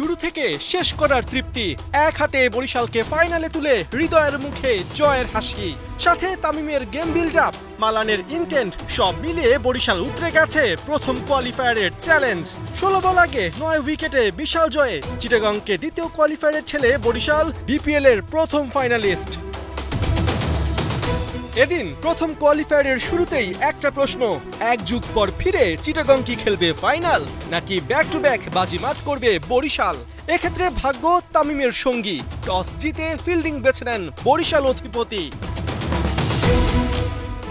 শুরু থেকে শেষ করার তৃপ্তি, এক হাতে বরিশালকে ফাইনালে তুলে হৃদয়ের মুখে জয়ের হাসি, সাথে তামিমের গেম বিল্ড আপ, মালানের ইনটেন্ট, সব মিলিয়ে বরিশাল উতরে গেছে প্রথম কোয়ালিফায়ারের চ্যালেঞ্জ। 16 বল আগে 9 উইকেটে বিশাল জয়ে চিটাগংকে দ্বিতীয় কোয়ালিফায়ারে ঠেলে বরিশাল বিপিএল এর প্রথম ফাইনালিস্ট। এদিন প্রথম কোয়ালিফায়ারের শুরুতেই একটা প্রশ্ন, এক যুগ পর ফিরে চিটাগং কি খেলবে ফাইনাল, নাকি ব্যাক টু ব্যাক বাজিমাত করবে বরিশাল? এক্ষেত্রে ভাগ্য তামিমের সঙ্গী, টস জিতে ফিল্ডিং বেছে নেন বরিশাল অধিপতি।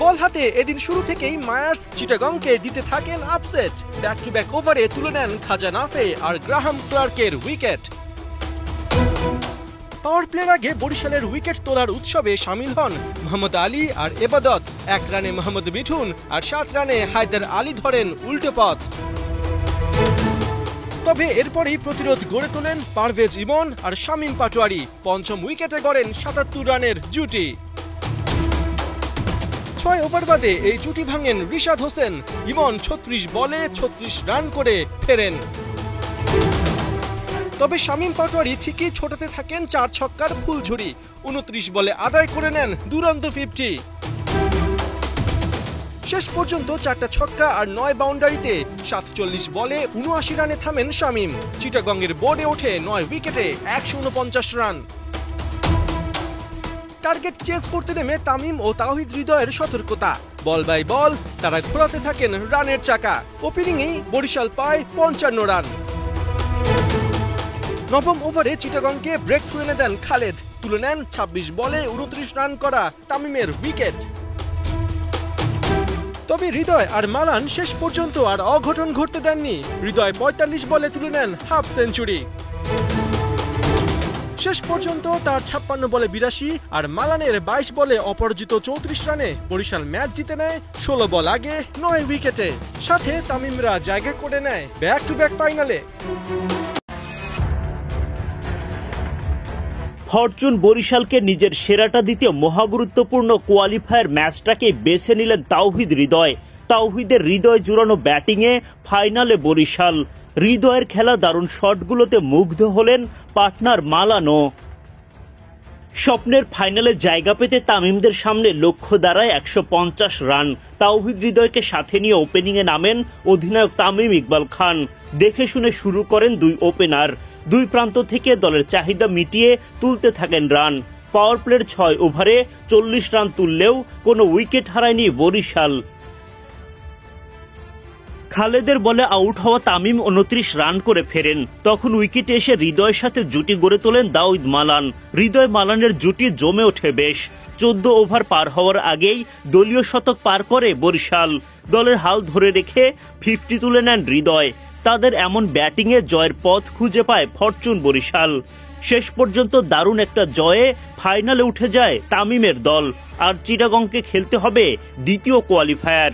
বল হাতে এদিন শুরু থেকেই মায়ার্স চিটাগংকে দিতে থাকেন আপসেট, ব্যাক টু ব্যাক ওভারে তুলে নেন খাজা নাফে আর গ্রাহাম ক্লার্কের উইকেট। পাওয়ার প্লের আগে বরিশালের উইকেট তোলার উৎসবে সামিল হন মোহাম্মদ আলী আর এবাদত, 1 রানে মোহাম্মদ মিঠুন আর 7 রানে হায়দার আলী ধরেন উল্টো পথ। তবে এরপরই প্রতিরোধ গড়ে তোলেন পারভেজ ইমন আর শামীম পাটোয়ারি, পঞ্চম উইকেটে গড়েন 77 রানের জুটি। 6 ওভার বাদে এই জুটি ভাঙেন রিশাদ হোসেন, ইমন 36 বলে 36 রান করে ফেরেন। তবে শামীম পাটোয়ারি ঠিকই ছোটাতে থাকেন 4 ছক্কার ফুলঝুরি, 29 বলে আদায় করে নেন দুরন্ত 50। শেষ পর্যন্ত 4টা ছক্কা আর 9 বাউন্ডারিতে 47 বলে 79 রানে থামেন শামীম। চিটাগংয়ের বোর্ডে ওঠে 9 উইকেটে 149 রান। টার্গেট চেস করতে নেমে তামিম ও তাওহিদ হৃদয়ের সতর্কতা, বল বাই বল তারা ঘোরাতে থাকেন রানের চাকা। ওপেনিংয়েই বরিশাল পায় 55 রান। নবম ওভারে চিটাগংকে ব্রেক থ্রু এনে দেন খালেদ, তুলে নেন 26 বলে 29 রান করা তামিমের উইকেট। তবে হৃদয় আর মালান শেষ পর্যন্ত আর অঘটন ঘটতে দেননি, হৃদয় 45 বলে তুলে নেন হাফ সেঞ্চুরি। শেষ পর্যন্ত তার 56 বলে 82 আর মালানের 22 বলে অপরাজিত 34 রানে বরিশাল ম্যাচ জিতে নেয় 16 বল আগে 9 উইকেটে, সাথে তামিমরা জায়গা করে নেয় ব্যাক টু ব্যাক ফাইনালে। ফরচুন বরিশালকে নিজের সেরাটা দিতে মহাগুরুত্বপূর্ণ কোয়ালিফায়ার ম্যাচটাকে বেছে নিলেন তাওহিদ হৃদয়। তাওহিদের হৃদয় জুড়ানো ব্যাটিংয়ে ফাইনালে বরিশাল। হৃদয়ের খেলা দারুণ শটগুলোতে মুগ্ধ হলেন পার্টনার মালানো। স্বপ্নের ফাইনালে জায়গা পেতে তামিমদের সামনে লক্ষ্য দাঁড়ায় 150 রান। তাওহিদ হৃদয়কে সাথে নিয়ে ওপেনিংয়ে নামেন অধিনায়ক তামিম ইকবাল খান। দেখে শুনে শুরু করেন 2 ওপেনার, 2 প্রান্ত থেকে দলের চাহিদা মিটিয়ে তুলতে থাকেন রান। পাওয়ার প্লের 6 ওভারে 40 রান তুললেও কোনো উইকেট হারায়নি বরিশাল। খালেদের বলে আউট হওয়া তামিম 29 রান করে ফেরেন, তখন উইকেটে এসে হৃদয়ের সাথে জুটি গড়ে তোলেন দাউদ মালান। হৃদয় মালানের জুটি জমে ওঠে বেশ। 14 ওভার পার হওয়ার আগেই দলীয় শতক পার করে বরিশাল। দলের হাল ধরে রেখে 50 তুলে নেন হৃদয়। তাদের এমন ব্যাটিংয়ে জয়ের পথ খুঁজে পায় ফরচুন বরিশাল। শেষ পর্যন্ত দারুণ একটা জয়ে ফাইনালে উঠে যায় তামিমের দল, আর চিটাগংকে খেলতে হবে দ্বিতীয় কোয়ালিফায়ার।